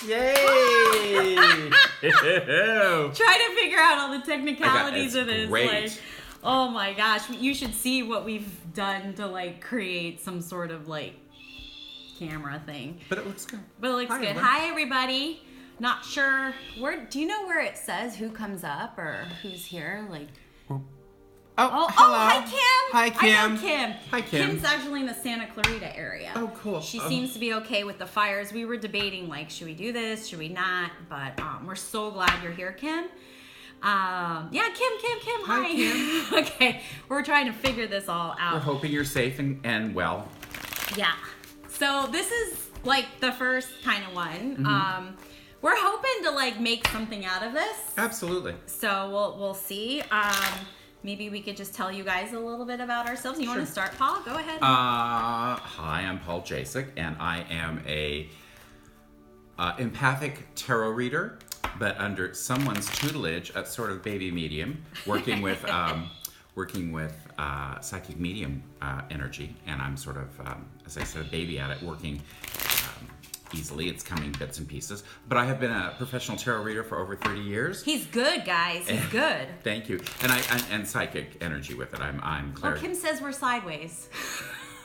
Yay! Trying to figure out all the technicalities of this. Great. Like, oh my gosh, you should see what we've done to like create some sort of like camera thing. But it looks good. Everybody. Hi, everybody. Not sure do you know where it says who comes up or who's here? Like. Hello. Hi, Kim. Hi, Kim. I know Kim. Hi, Kim. Kim's actually in the Santa Clarita area. Oh, cool. She seems to be okay with the fires. We were debating, like, should we do this? Should we not? But we're so glad you're here, Kim. Yeah, Kim. Hi, Kim. Okay, we're trying to figure this all out. We're hoping you're safe and well. Yeah. So this is, like, the first kind of one. Mm-hmm. We're hoping to, like, make something out of this. Absolutely. So we'll see. Maybe we could just tell you guys a little bit about ourselves. You want to start, Paul? Go ahead. Hi, I'm Paul Jacek, and I am a empathic tarot reader, but under someone's tutelage, a sort of baby medium, working with psychic medium energy, and I'm sort of, as I said, a baby at it, working easily. It's coming bits and pieces. But I have been a professional tarot reader for over 30 years. He's good, guys. He's good. Thank you. And psychic energy with it. I'm clear. Well, Kim says we're sideways.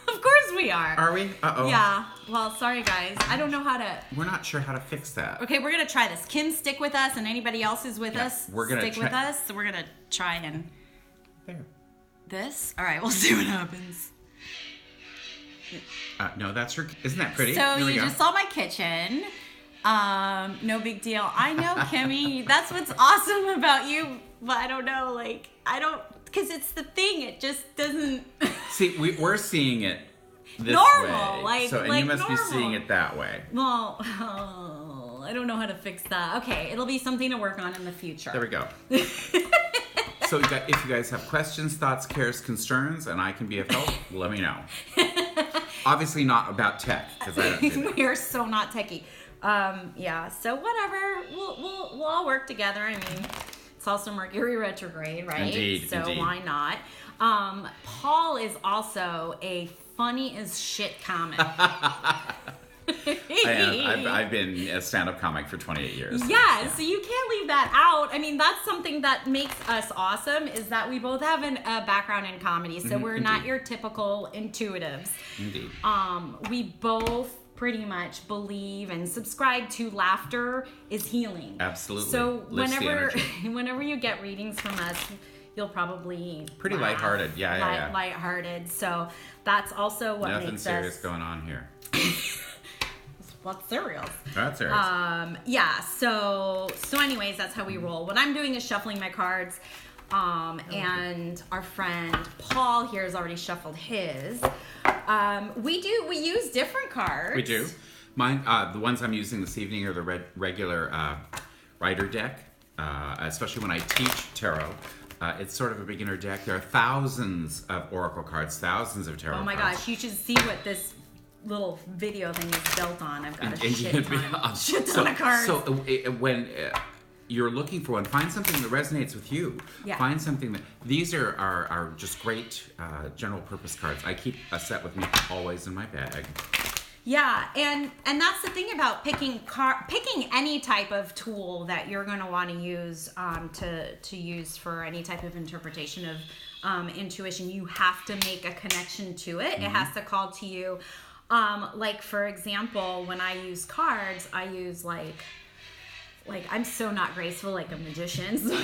Of course we are. Are we? Uh-oh. Yeah. Well, sorry, guys. I don't know how to... We're not sure how to fix that. Okay, we're going to try this. Kim, stick with us, and anybody else who's with us, stick with us. So we're going to try and... There. This? All right, we'll see what happens. No, that's her. Isn't that pretty? So you just saw my kitchen. No big deal. I know, Kimmy. That's what's awesome about you. But I don't know, because it's the thing. It just doesn't. See, we're seeing it this normal, way. And you must normal. be seeing it that way. Well, I don't know how to fix that. Okay, it'll be something to work on in the future. There we go. So if you guys have questions, thoughts, cares, concerns, and I can be of help, let me know. Obviously not about tech, because I don't do that. We are so not techie. Yeah, so whatever. We'll all work together. I mean, it's also Mercury Retrograde, right? Indeed, so indeed. Why not? Paul is also a funny as shit comic. I've been a stand-up comic for 28 years. Yeah, so you can't leave that out. I mean, that's something that makes us awesome, is that we both have a background in comedy, so we're not your typical intuitives. Indeed. We both pretty much believe and subscribe to laughter is healing. Absolutely. So Lifts the energy. whenever you get readings from us, you'll probably pretty laugh. Lighthearted. Yeah. Lighthearted. So that's also what Nothing makes serious us... going on here. What's serious? That's serious. Yeah, so anyways, that's how we roll. What I'm doing is shuffling my cards, and our friend Paul here has already shuffled his. We use different cards. We do. Mine, the ones I'm using this evening are the regular Rider deck, especially when I teach tarot. It's sort of a beginner deck. There are thousands of oracle cards, thousands of tarot cards. Oh my gosh, you should see what this little video thing is built on. I've got a shit ton of cards. So when you're looking for one, find something that resonates with you. Yeah. Find something that... These are just great general purpose cards. I keep a set with me always in my bag. Yeah, and that's the thing about picking any type of tool that you're going to want to use to use for any type of interpretation of intuition. You have to make a connection to it. It has to call to you. Like, for example, when I use cards, I use like I'm so not graceful like a magician. So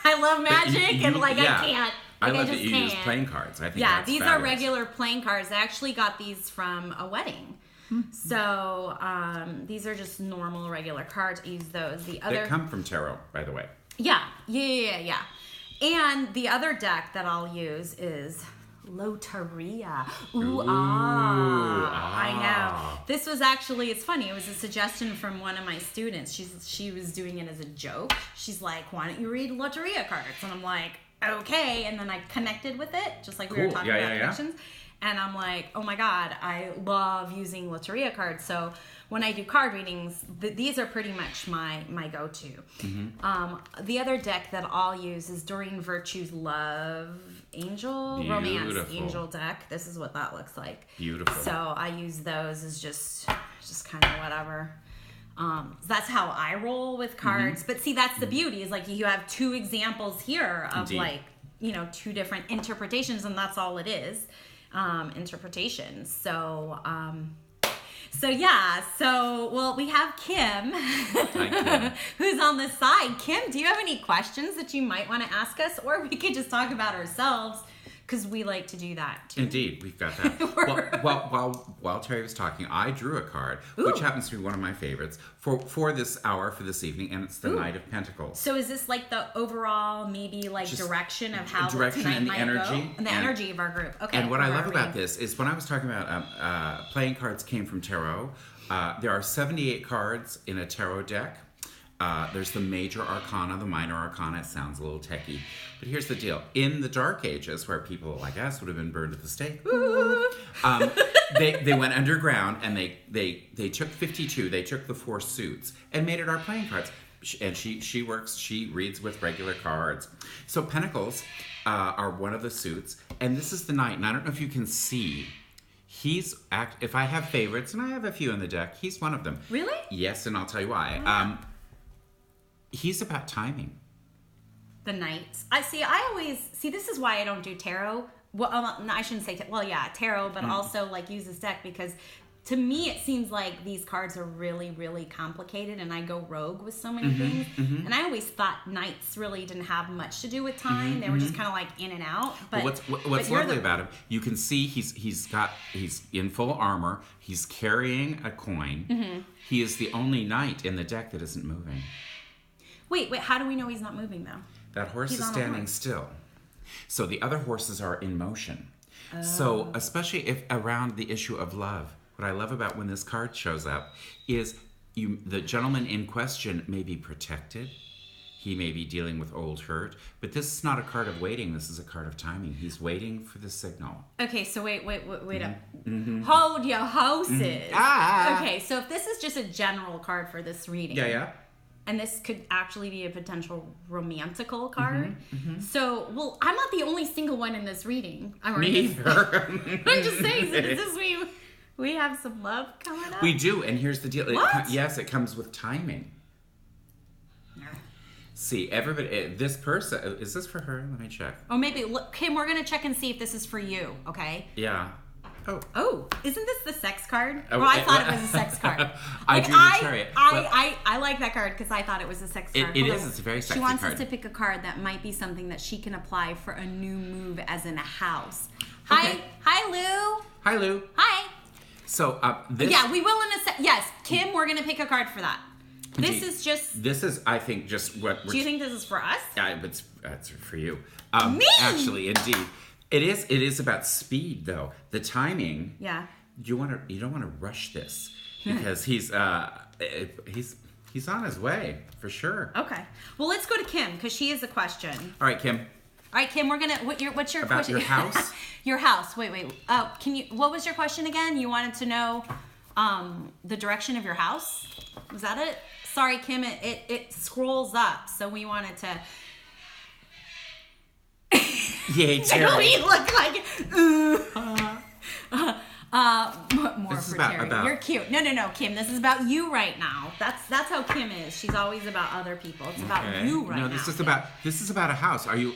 I love magic and I can't. I love that you use playing cards. I think that's these fabulous. are regular playing cards. I actually got these from a wedding. So these are just normal regular cards. I use those. They come from tarot, by the way. Yeah. And the other deck that I'll use is Loteria. I know. This was actually, it's funny, it was a suggestion from one of my students. She was doing it as a joke. She's like, why don't you read Loteria cards? And I'm like, okay. And then I connected with it, just like we were talking about connections. And I'm like, oh my God, I love using Loteria cards. So when I do card readings, these are pretty much my go-to. The other deck that I'll use is Doreen Virtue's Love Angel Romance Angel deck. This is what that looks like. Beautiful. So I use those as just kind of whatever. That's how I roll with cards. But see, that's the beauty, is like you have two examples here of Indeed. like, you know, two different interpretations, and that's all it is, interpretations. Well, we have Kim, Kim. who's on the side. Kim, do you have any questions that you might want to ask us, or we could just talk about ourselves? Because we like to do that too. Indeed, we've got that. While Terrie was talking, I drew a card, which happens to be one of my favorites for this hour, for this evening, and it's the Knight of Pentacles. So is this like the overall, maybe like Just direction of how direction tonight and the might energy. go? And the energy of our group. Okay. And what I love our about reading. this is when I was talking about playing cards came from tarot. There are 78 cards in a tarot deck. There's the major arcana, the minor arcana. It sounds a little techie, but here's the deal. In the Dark Ages, where people like us would have been burned at the stake, they went underground and they took 52. They took the 4 suits and made it our playing cards. And she reads with regular cards. So Pentacles are one of the suits, and this is the Knight. And I don't know if you can see. If I have favorites, and I have a few in the deck, he's one of them. Really? Yes, and I'll tell you why. He's about timing. The Knights. I always see. This is why I don't do tarot. Well, no, I shouldn't say. Tarot, but also like use this deck, because to me it seems like these cards are really, really complicated, and I go rogue with so many things. And I always thought Knights really didn't have much to do with time. They were just kind of like in and out. But what's lovely about him, you can see he's in full armor. He's carrying a coin. He is the only knight in the deck that isn't moving. Wait, how do we know he's not moving though? That horse He's is on a standing horse. still. So the other horses are in motion. So especially if around the issue of love, what I love about when this card shows up is the gentleman in question may be protected. He may be dealing with old hurt, but this is not a card of waiting. This is a card of timing. He's waiting for the signal. Okay, so wait up. Hold your horses. Okay, so if this is just a general card for this reading. Yeah. And this could actually be a potential romantical card. So, well, I'm not the only single one in this reading. Me either. I'm just saying, so does this mean we have some love coming up? We do, and here's the deal. What? Yes, it comes with timing. See, everybody, this person, is this for her? Let me check. Oh, maybe. Look, Kim, we're going to check and see if this is for you, okay? Yeah. Oh, isn't this the sex card? Oh, Well, I thought it was a sex card. I drew the chariot. I like that card because I thought it was a sex card. It Hold is. on. It's a very sexy She wants card. us to pick a card that might be something that she can apply for a new move, as in a house. Hi, Okay. hi, Lou. Hi, Lou. Hi. So, this... Yeah, we will in a sec. Yes, Kim, we're gonna pick a card for that. This Indeed. is just. This is, I think, just what... Do you think this is for us? Yeah, it's for you. Me? Actually, indeed. It is about speed, though. The timing... Yeah. You don't want to rush this, because he's on his way, for sure. Okay. Well, let's go to Kim because she has a question. All right, Kim. All right, Kim, what's your About question? your house? Your house. Wait. What was your question again? You wanted to know the direction of your house? Was that it? Sorry, Kim, it scrolls up, so we wanted to. Yay, Terrie. We look like more This is for about- Terrie. about- You're cute. No, Kim. This is about you right now. That's how Kim is. She's always about other people. It's about Okay. you right now. No, this is about a house. Are you?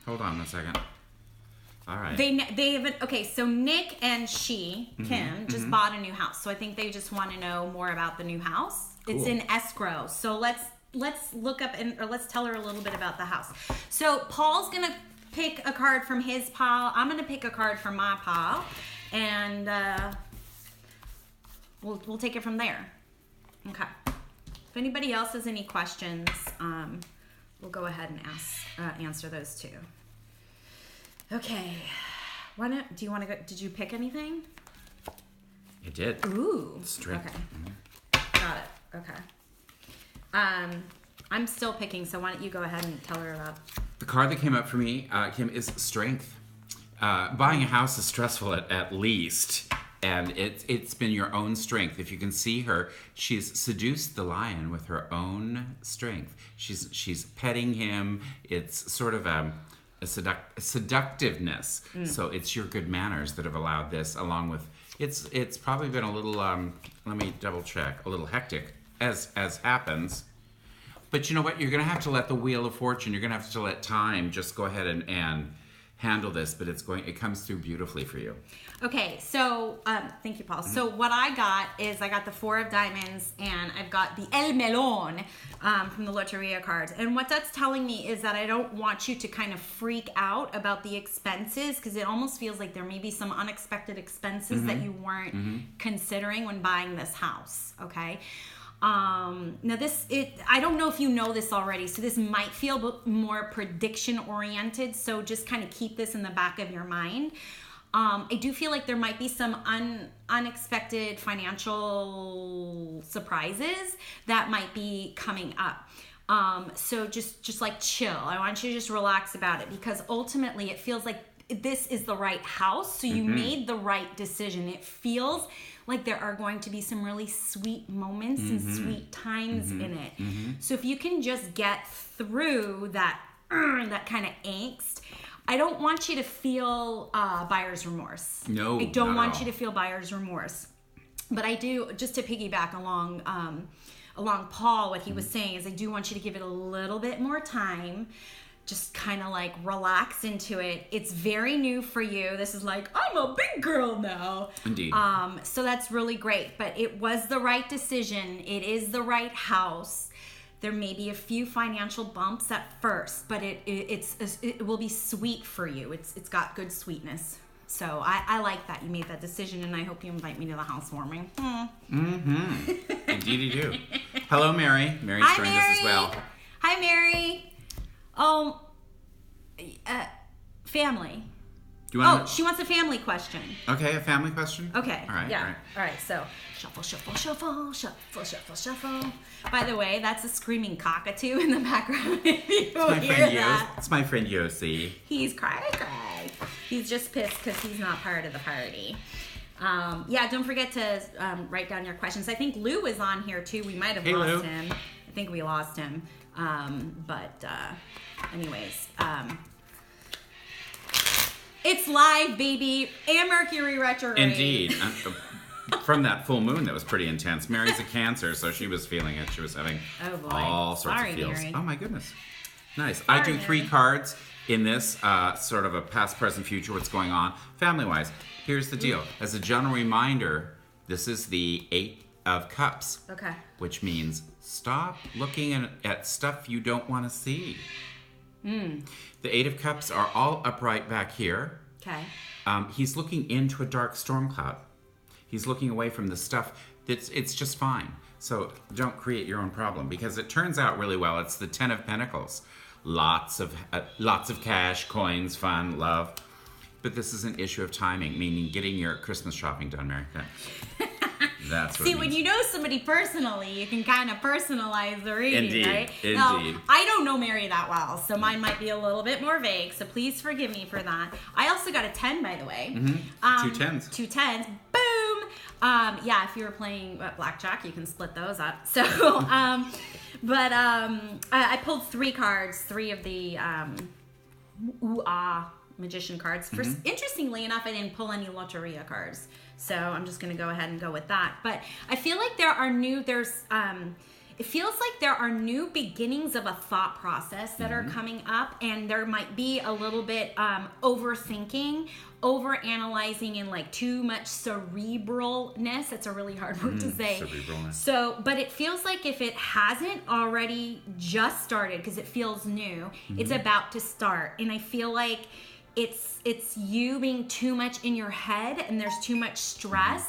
Hold on a second. All right. They have okay. So Nick and Kim just bought a new house. So I think they just want to know more about the new house. It's Cool. in escrow. So let's look up or let's tell her a little bit about the house. So Paul's gonna pick a card from his pile. I'm gonna pick a card from my pile, and we'll take it from there. Okay. If anybody else has any questions, we'll go ahead and answer those too. Okay. Do you want to go? Did you pick anything? It did. Ooh. Strength. Okay. Got it. Okay. I'm still picking, so why don't you go ahead and tell her about. The card that came up for me, Kim, is strength. Buying a house is stressful at least, and it's been your own strength. If you can see her, she's seduced the lion with her own strength. She's petting him. It's sort of a seductiveness. So it's your good manners that have allowed this, along with it's probably been a little let me double check, a little hectic as happens. But you know what? You're going to have to let the wheel of fortune, you're going to have to let time just go ahead and handle this, but it comes through beautifully for you. Okay, so thank you, Paul. So what I got is I got the 4 of diamonds, and I've got the El Melon from the Loteria cards. And what that's telling me is that I don't want you to kind of freak out about the expenses, because it almost feels like there may be some unexpected expenses that you weren't considering when buying this house. Okay. Now I don't know if you know this already, so this might feel more prediction oriented, so just kind of keep this in the back of your mind. I do feel like there might be some unexpected financial surprises that might be coming up. So just like chill. I want you to just relax about it, because ultimately it feels like this is the right house, so you made the right decision. It feels like there are going to be some really sweet moments and sweet times in it. So if you can just get through that kind of angst, I don't want you to feel buyer's remorse. No, I don't want all. you to feel buyer's remorse. But I do, just to piggyback along Paul, what he was saying is I do want you to give it a little bit more time. Just kind of like relax into it. It's very new for you. This is like, I'm a big girl now. Indeed. So that's really great. But it was the right decision. It is the right house. There may be a few financial bumps at first, but it will be sweet for you. It's got good sweetness. So I like that you made that decision, and I hope you invite me to the housewarming. Indeed you do. Hello, Mary. Mary's Hi, joined us as well. Hi, Mary. Family. Do you want She wants a family question. Okay, a family question? Okay. All right. Yeah. All right. So shuffle, shuffle, shuffle, shuffle, shuffle, shuffle. By the way, that's a screaming cockatoo in the background. If you hear that. It's my friend Yossi. He's cry. He's just pissed because he's not part of the party. Don't forget to write down your questions. I think Lou is on here too. We might have lost him. I think we lost him. Anyways. It's live, baby, and Mercury Retrograde. Indeed. From that full moon that was pretty intense. Mary's a Cancer, so she was feeling it. She was having all sorts of feels. Mary. Oh, my goodness. Nice. I do 3 cards in this, sort of a past, present, future, what's going on. Family-wise, here's the deal. As a general reminder, this is the 8 of Cups. Okay. Which means stop looking at stuff you don't want to see. The 8 of Cups are all upright back here. Okay. He's looking into a dark storm cloud. He's looking away from the stuff it's just fine. So don't create your own problem, because it turns out really well. It's the 10 of Pentacles. Lots of cash, coins, fun, love. But this is an issue of timing, meaning getting your Christmas shopping done, Mary. That's what See, it when means. you know somebody personally, you can kind of personalize the reading, Indeed, right? indeed. Now, I don't know Mary that well, so mine might be a little bit more vague, so please forgive me for that. I also got a 10, by the way. 2 10s. 2 10s. Boom! If you were playing blackjack, you can split those up. So, I pulled 3 cards, 3 of the magician cards. Interestingly enough, I didn't pull any Loteria cards. So I'm just going to go ahead and go with that. But I feel like it feels like there are new beginnings of a thought process that are coming up, and there might be a little bit overthinking, overanalyzing, and like too much cerebralness. That's a really hard word to say. Cerebralness. So, but it feels like if it hasn't already just started, because it feels new, it's about to start. And I feel like it's you being too much in your head, and there's too much stress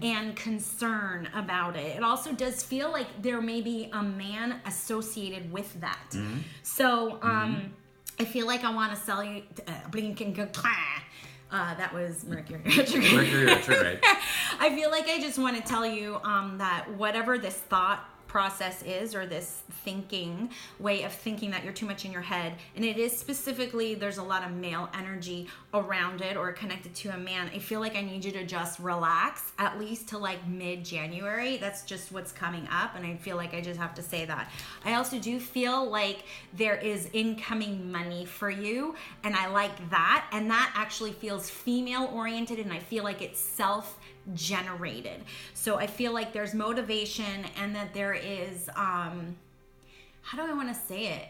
and concern about it. It also does feel like there may be a man associated with that. So I feel like I want to sell you that was Mercury Retrograde. Mercury Retrograde. I feel like I just want to tell you that whatever this thought process is, or this way of thinking that you're too much in your head, and it is specifically, there's a lot of male energy around it or connected to a man. I feel like I need you to just relax at least to like mid-January. That's just what's coming up, and I feel like I just have to say that. I also do feel like there is incoming money for you, and I like that, and that actually feels female oriented, and I feel like it's So I feel like there's motivation, and that there is, how do I want to say it?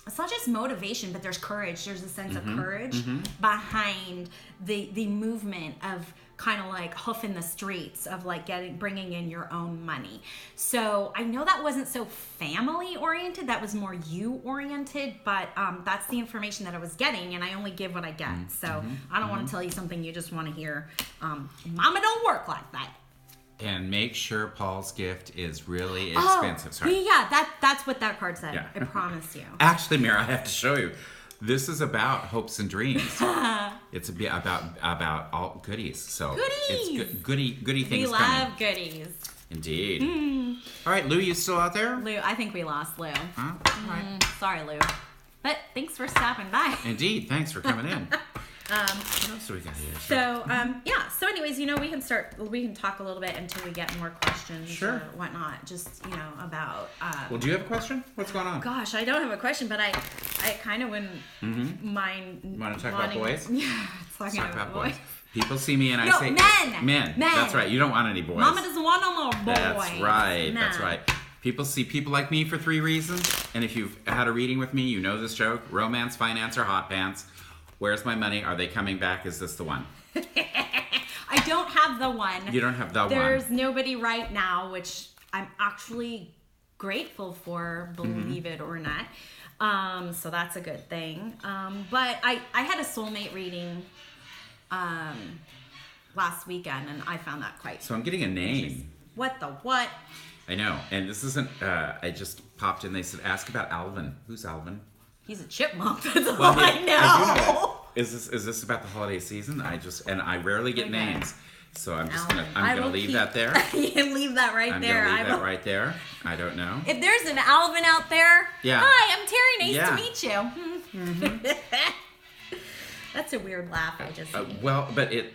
It's not just motivation, but there's courage. There's a sense of courage behind the movement of kind of like hoofing the streets of like bringing in your own money. So I know that wasn't so family oriented, that was more you oriented, but that's the information that I was getting, and I only give what I get. So I don't want to tell you something you just want to hear. Mama don't work like that. And make sure Paul's gift is really expensive. Sorry. Yeah, that's what that card said. Yeah. I promise you. Actually, Mira, I have to show you. This is about hopes and dreams. It's a bit about all goodies. So it's goody things coming. We love goodies. Indeed. All right, Lou, you still out there? Lou, I think we lost Lou. Huh? All right. Sorry, Lou. But thanks for stopping by. Indeed. Thanks for coming in. What else do we got here? So, yeah. So anyways, we can talk a little bit until we get more questions or whatnot. Just, about... Well, do you have a question? What's going on? Gosh, I don't have a question, but I kind of wouldn't mind... You want to talk about boys? Yeah, talking about boys. People see me and I say... Men. That's right. You don't want any boys. Mama doesn't want no more boys. That's right. Nah. That's right. People see people like me for 3 reasons. And if you've had a reading with me, you know this joke. Romance, finance, or hot pants. Where's my money? Are they coming back? Is this the one? I don't have the one. You don't have the one. There's nobody right now, which I'm actually grateful for, believe it or not. So that's a good thing. But I had a soulmate reading last weekend, and I found that quite... So I'm getting a name. What the what? I know. And this isn't... I just popped in. They said, ask about Alvin. Who's Alvin? He's a chipmunk. That's all I know. I do know. Is this about the holiday season? I rarely get names, so I'm just gonna leave that there. You can leave that right there. I'm gonna leave that right there. I don't know. If there's an Alvin out there, hi, I'm Terrie. Nice to meet you. That's a weird laugh I just made. Well, but it.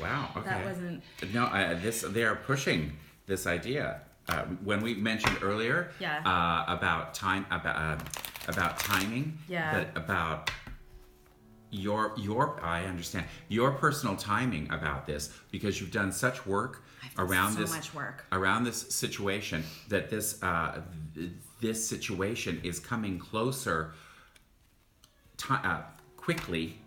Wow. Okay. That wasn't. No, they are pushing this idea. When we mentioned earlier, about time, about timing, but about I understand your personal timing about this, because you've done such work around this situation, that this situation is coming closer quickly,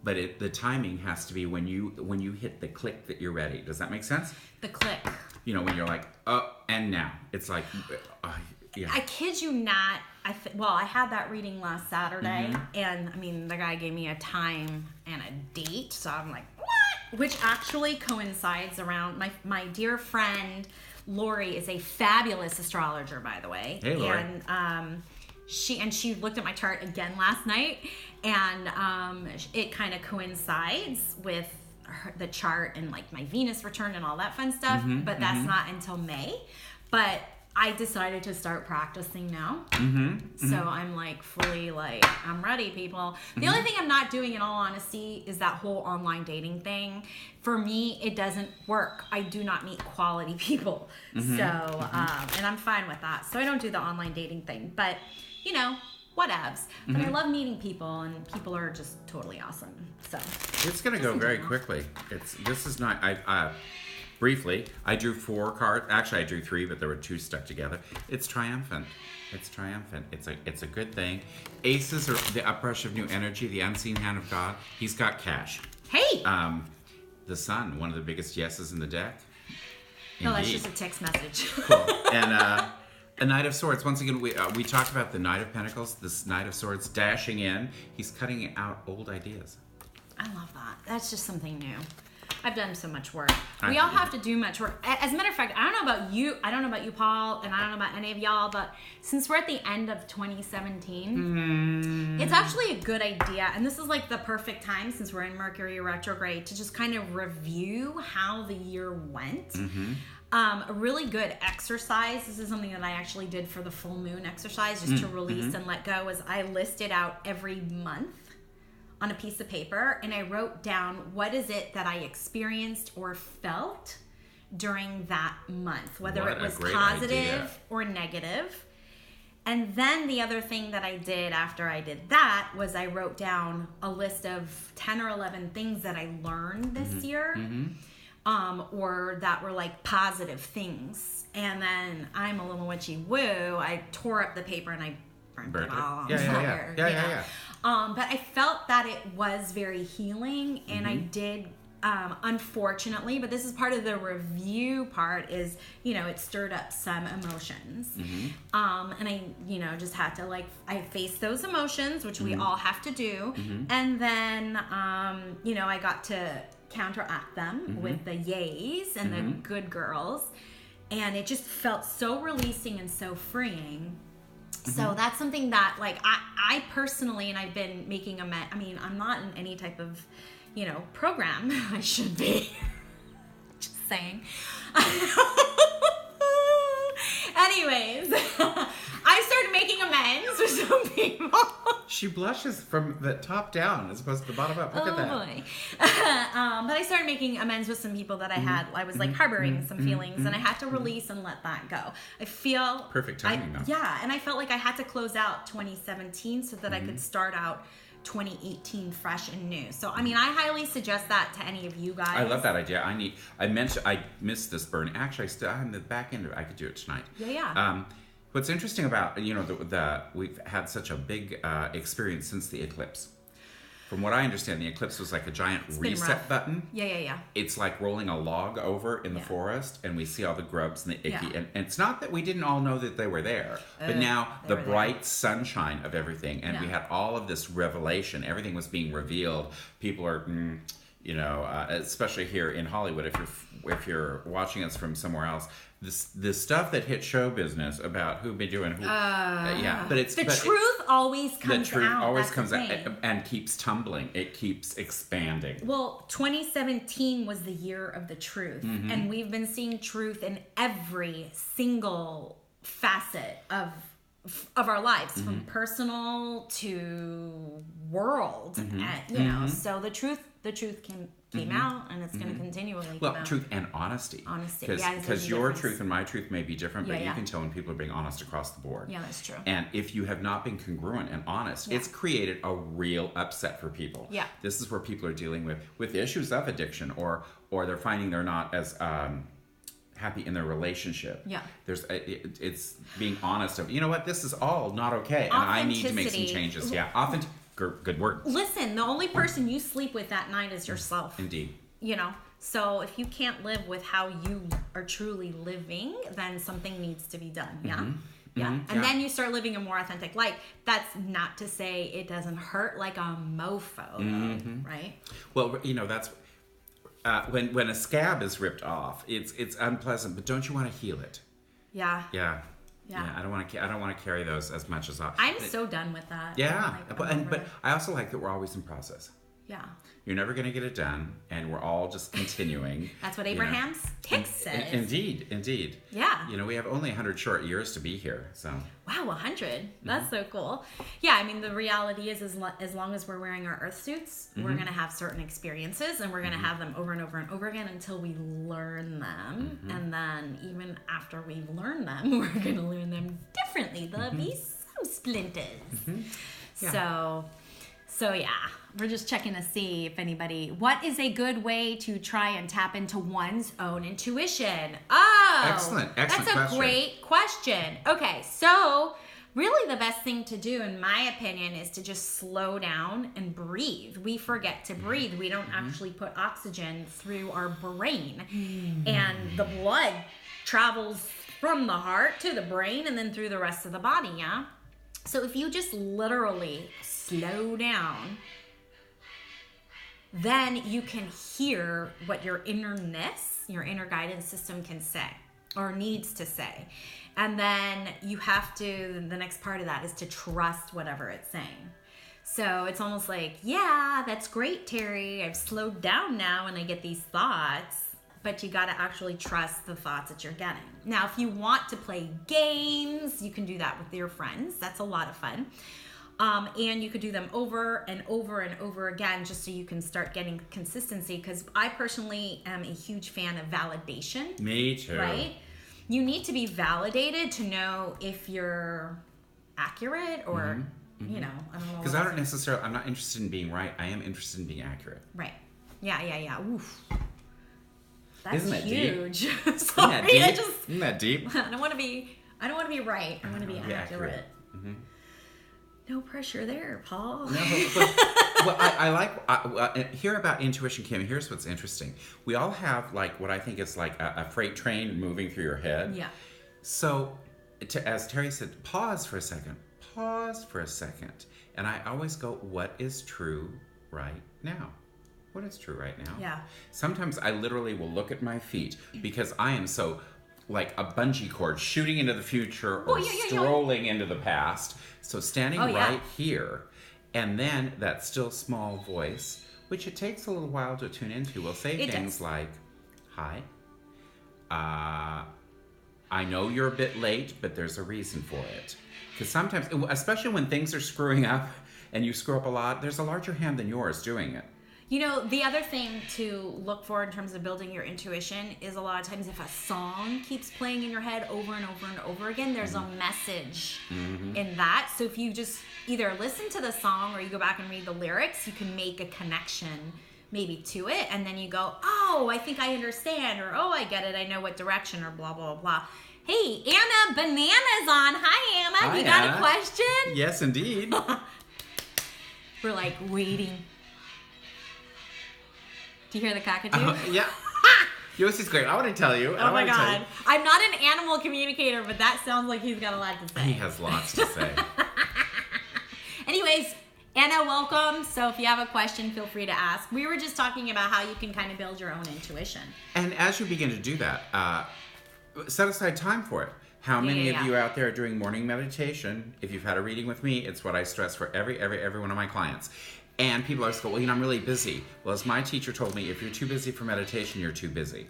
but the timing has to be when you hit the click that you're ready. Does that make sense? The click. When you're like, oh, and now it's like, yeah. I kid you not. I had that reading last Saturday, and the guy gave me a time and a date, so I'm like, what? Which actually coincides around my dear friend Lori is a fabulous astrologer, by the way. Hey, Lori. And she looked at my chart again last night, and it kind of coincides with the chart and like my Venus return and all that fun stuff, but that's not until May. But I decided to start practicing now. So I'm like fully like, I'm ready, people. The only thing I'm not doing, in all honesty, is that whole online dating thing. For me, it doesn't work. I do not meet quality people. And I'm fine with that. So I don't do the online dating thing, but whatevs. But I love meeting people, and people are just totally awesome. So it's going to go very quickly. This is not, briefly, I drew 4 cards. Actually, I drew 3, but there were 2 stuck together. It's triumphant. It's a good thing. Aces are the uprush of new energy, the unseen hand of God. He's got cash. Hey! The Sun, one of the biggest yeses in the deck. No, that's just a text message. Cool. And a Knight of Swords. Once again, we talked about the Knight of Pentacles, this Knight of Swords dashing in. He's cutting out old ideas. I love that. That's just something new. I've done so much work. We all have to do much work. As a matter of fact, I don't know about you, Paul, and I don't know about any of y'all, but since we're at the end of 2017, it's actually a good idea, and this is like the perfect time, since we're in Mercury Retrograde, to just kind of review how the year went. A really good exercise, this is something that I actually did for the full moon exercise, just to release and let go, is I listed out every month on a piece of paper, and I wrote down what is it that I experienced or felt during that month, whether it was positive or negative. And then the other thing that I did after I did that was I wrote down a list of 10 or 11 things that I learned this year, or that were like positive things. And then I'm a little witchy woo. I tore up the paper and I burned it all on fire. Yeah. But I felt that it was very healing, and I did. Unfortunately, but this is part of the review part, is, it stirred up some emotions. And I, just had to I faced those emotions, which we all have to do. And then, I got to counteract them with the yays and the good girls. And it just felt so releasing and so freeing. So that's something that, I personally, and I've been making I'm not in any type of program. I should be. Just saying. Anyways, I started making amends with some people. She blushes from the top down as opposed to the bottom up. Look at that. Boy. But I started making amends with some people that I was harboring some feelings, and I had to release and let that go. I feel perfect timing though. Yeah, and I felt like I had to close out 2017 so that I could start out 2018 fresh and new. So I highly suggest that to any of you guys. I love that idea. I missed this burn. Actually, I'm the back end of it. I could do it tonight. Yeah. What's interesting about we've had such a big experience since the eclipse. From what I understand, the eclipse was like a giant reset button. Yeah. It's like rolling a log over in the forest, and we see all the grubs and the icky. And it's not that we didn't all know that they were there, but now the bright sunshine of everything, and we had all of this revelation. Everything was being revealed. People are, especially here in Hollywood, if you're watching us from somewhere else, this stuff that hit show business about who been doing who, but it's the truth always comes out. The truth always comes out and keeps tumbling. It keeps expanding. Well, 2017 was the year of the truth, and we've been seeing truth in every single facet of our lives, from personal to world. And, so the truth came out, and it's going to continually come out. Truth and honesty. Because your truth and my truth may be different, but you can tell when people are being honest across the board. Yeah, that's true. And if you have not been congruent and honest, it's created a real upset for people. Yeah. This is where people are dealing with issues of addiction, or they're finding they're not as happy in their relationship. Yeah. It's being honest of, this is all not okay, and I need to make some changes. Yeah. Good word. Listen, the only person you sleep with at night is yourself. Indeed. So if you can't live with how you are truly living, then something needs to be done. Yeah. Yeah. And then you start living a more authentic life. That's not to say it doesn't hurt like a mofo, right? Well, that's when a scab is ripped off, it's unpleasant, but don't you want to heal it? Yeah. Yeah. I don't want to carry those as much as I'm so done with that. Yeah, but I also like that we're always in process. Yeah. You're never going to get it done, and we're all just continuing. That's what Abraham's text says. Indeed. Yeah. We have only 100 short years to be here, so. Wow, 100. That's so cool. Yeah, the reality is as long as we're wearing our earth suits, we're going to have certain experiences, and we're going to have them over and over and over again until we learn them. And then even after we've learned them, we're going to learn them differently. There'll be some splinters. Yeah. So yeah, we're just checking to see if what is a good way to try and tap into one's own intuition? Oh, excellent that's a question. Great question. Okay, so really the best thing to do, in my opinion, is to just slow down and breathe. We forget to breathe. We don't actually put oxygen through our brain, and the blood travels from the heart to the brain and then through the rest of the body, yeah? So if you just literally slow down, then you can hear what your inner guidance system can say or needs to say. And then the next part of that is to trust whatever it's saying. So it's almost like, yeah, that's great, Terrie. I've slowed down now and I get these thoughts. But you got to actually trust the thoughts that you're getting. Now, if you want to play games, you can do that with your friends. That's a lot of fun. And you could do them over and over and over again just so you can start getting consistency. Because I personally am a huge fan of validation. Me too. Right? You need to be validated to know if you're accurate or, you know, I don't know. Because I'm not interested in being right. I am interested in being accurate. Right. Yeah. Oof. That's Isn't that huge. deep? Sorry, Isn't that deep? I don't want to be right. I want to be accurate. Mm-hmm. No pressure there, Paul. No, well, I like hear about intuition, Kim. Here's what's interesting. We all have like what I think is like a freight train moving through your head. Yeah. So, as Terrie said, pause for a second. And I always go, what is true right now? What is true right now? Yeah. Sometimes I literally will look at my feet because I am so like a bungee cord shooting into the future or strolling into the past. So standing right here, and then that still small voice, which it takes a little while to tune into, will say things like, hi, I know you're a bit late, but there's a reason for it. Because sometimes, especially when things are screwing up and you screw up a lot, there's a larger hand than yours doing it. You know, the other thing to look for in terms of building your intuition is a lot of times if a song keeps playing in your head over and over and over again, there's a message in that. So if you just either listen to the song or you go back and read the lyrics, you can make a connection maybe to it. And then you go, oh, I think I understand, or oh, I get it. I know what direction, or blah, blah, blah. Hey, Anna Banana's on. Hi, Anna. Hi, you got Anna. a question? Yes, indeed. We're like waiting. Do you hear the cockatoo? Yeah. Yours is great. I want to tell you. Oh my God. I'm not an animal communicator, but that sounds like he's got a lot to say. He has lots to say. Anyways, Anna, welcome. So if you have a question, feel free to ask. We were just talking about how you can kind of build your own intuition. And as you begin to do that, set aside time for it. How many of you out there are doing morning meditation? If you've had a reading with me, it's what I stress for every one of my clients. And people always go, well, I'm really busy. Well, as my teacher told me, if you're too busy for meditation, you're too busy.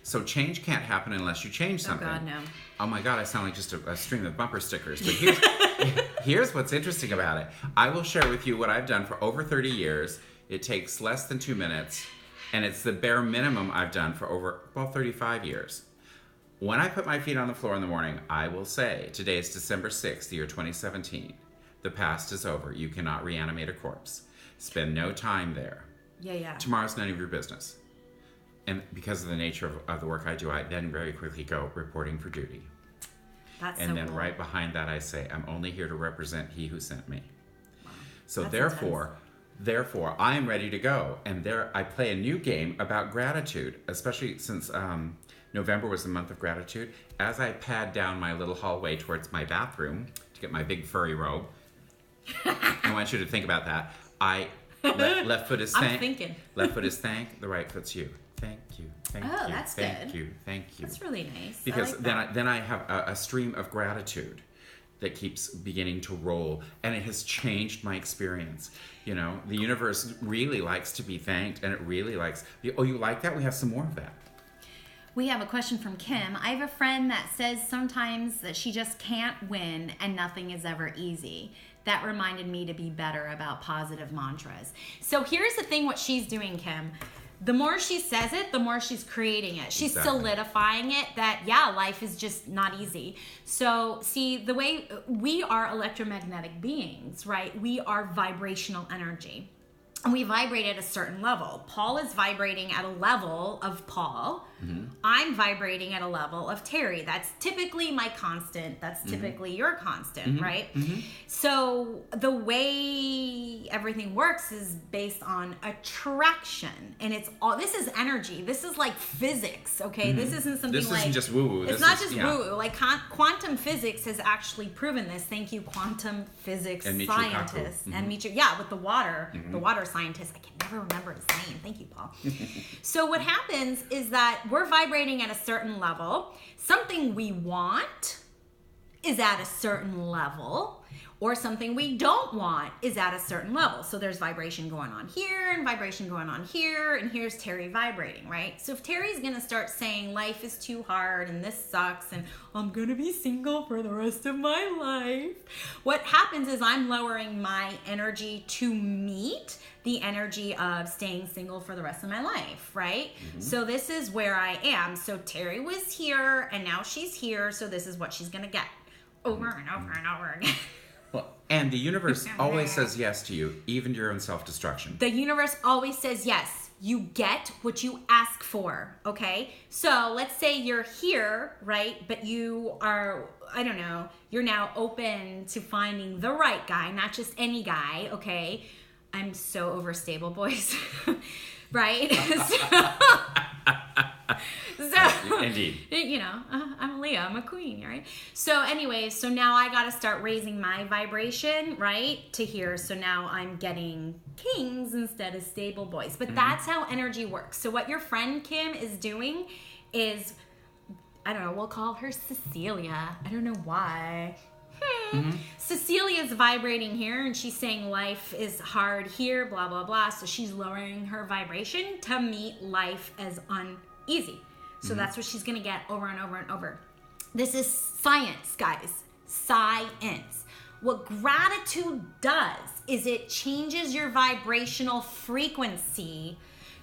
So change can't happen unless you change something. Oh God, no. Oh my God, I sound like just a string of bumper stickers. But here's what's interesting about it. I will share with you what I've done for over 30 years. It takes less than 2 minutes. And it's the bare minimum I've done for over, 35 years. When I put my feet on the floor in the morning, I will say, today is December 6th, the year 2017. The past is over. You cannot reanimate a corpse. Spend no time there. Yeah. Tomorrow's none of your business. And because of the nature of the work I do, I then very quickly go reporting for duty. That's and so then cool. right behind that I say, I'm only here to represent he who sent me. Wow. So That's therefore, I am ready to go. And there I play a new game about gratitude, especially since November was the month of gratitude. As I pad down my little hallway towards my bathroom to get my big furry robe, I want you to think about that. Left foot is thank. I'm thinking. Left foot is thank. The right foot's you. Thank you. Thank you. That's thank good. you. Thank you. That's really nice. Because I like then I have a stream of gratitude that keeps beginning to roll, and it has changed my experience. You know, the universe really likes to be thanked, and it really likes. Oh, you like that? We have some more of that. We have a question from Kim. I have a friend that says sometimes that she just can't win and nothing is ever easy. That reminded me to be better about positive mantras. So here's the thing, what she's doing, Kim. The more she says it, the more she's creating it. She's solidifying it that, life is just not easy. So see, the way we are electromagnetic beings, right? We are vibrational energy. And we vibrate at a certain level. Paul is vibrating at a level of Paul. Mm-hmm. I'm vibrating at a level of Terrie. That's typically my constant. That's typically your constant, right? Mm-hmm. So the way everything works is based on attraction. And it's all, this is energy. This is like physics, okay? This isn't something this like... isn't just woo-woo. It's not just woo-woo. Like quantum physics has actually proven this. Thank you, quantum physics and scientists. And Michio, with the water scientist. I can never remember his name. Thank you, Paul. So what happens is that we're vibrating at a certain level. Something we want is at a certain level, or something we don't want is at a certain level. So there's vibration going on here and vibration going on here, and here's Terrie vibrating, right? So if Terrie's gonna start saying life is too hard and this sucks and I'm gonna be single for the rest of my life, what happens is I'm lowering my energy to meet the energy of staying single for the rest of my life, right? So this is where I am. So Terrie was here and now she's here, so this is what she's gonna get. over and over and over again. Well, and the universe always says yes to you, even to your own self-destruction. The universe always says yes. You get what you ask for, okay? So let's say you're here, right? But you are, I don't know, you're now open to finding the right guy, not just any guy, okay? I'm so over stable boys, right? So, Indeed. you know, I'm a Leo, I'm a queen, right? So anyway, so now I got to start raising my vibration, right, to here. So now I'm getting kings instead of stable boys. But that's how energy works. So what your friend Kim is doing is, I don't know, we'll call her Cecilia. I don't know why. Cecilia's vibrating here and she's saying life is hard here, blah, blah, blah. So she's lowering her vibration to meet life as uneasy. So that's what she's going to get over and over and over. This is science, guys. Science. What gratitude does is it changes your vibrational frequency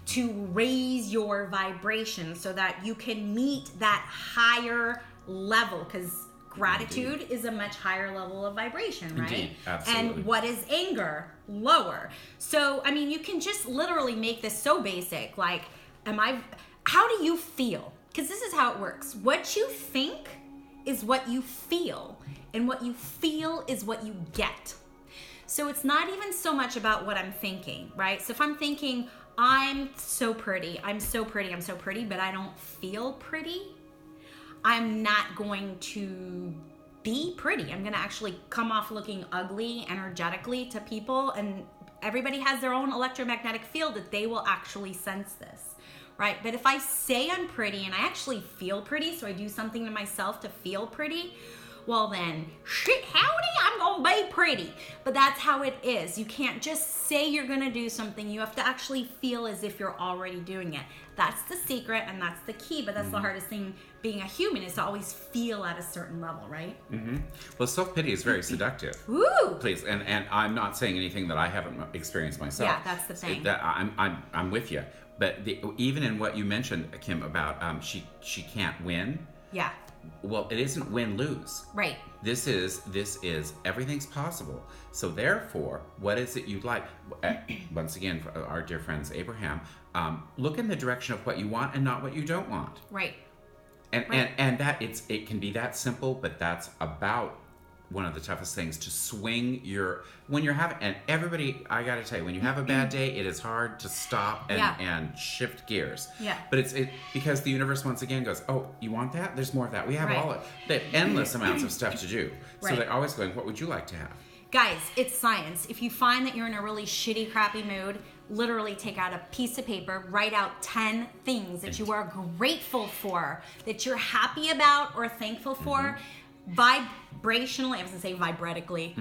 to raise your vibration so that you can meet that higher level, because gratitude is a much higher level of vibration, right? Indeed, absolutely. And what is anger? Lower. So, I mean, you can just literally make this so basic. Like, how do you feel? Because this is how it works. What you think is what you feel, and what you feel is what you get. So it's not even so much about what I'm thinking, right? So if I'm thinking, I'm so pretty, I'm so pretty, I'm so pretty, but I don't feel pretty, I'm not going to be pretty. I'm going to actually come off looking ugly energetically to people, and everybody has their own electromagnetic field that they will actually sense this, right? But if I say I'm pretty and I actually feel pretty, so I do something to myself to feel pretty, well then, shit howdy, I'm gonna be pretty. But that's how it is. You can't just say you're gonna do something. You have to actually feel as if you're already doing it. That's the secret and that's the key, but that's the hardest thing being a human, is to always feel at a certain level, right? Well, self-pity is very seductive. Woo! Please, and I'm not saying anything that I haven't experienced myself. Yeah, that's the thing. That I'm with you. But even in what you mentioned, Kim, about she can't win. Yeah. Well, it isn't win-lose. Right. This is everything's possible. So therefore, what is it you'd like? Once again, for our dear friends Abraham, look in the direction of what you want and not what you don't want. Right. And that it can be that simple, but that's about one of the toughest things, to swing when you're having, and everybody, I gotta tell you, when you have a bad day, it is hard to stop and shift gears. Yeah. But it's because the universe once again goes, oh, you want that? There's more of that. We have they have endless amounts of stuff to do. So they're always going, what would you like to have? Guys, it's science. If you find that you're in a really shitty, crappy mood, literally take out a piece of paper, write out 10 things that you are grateful for, that you're happy about or thankful for. Vibrationally, I was gonna say vibratically,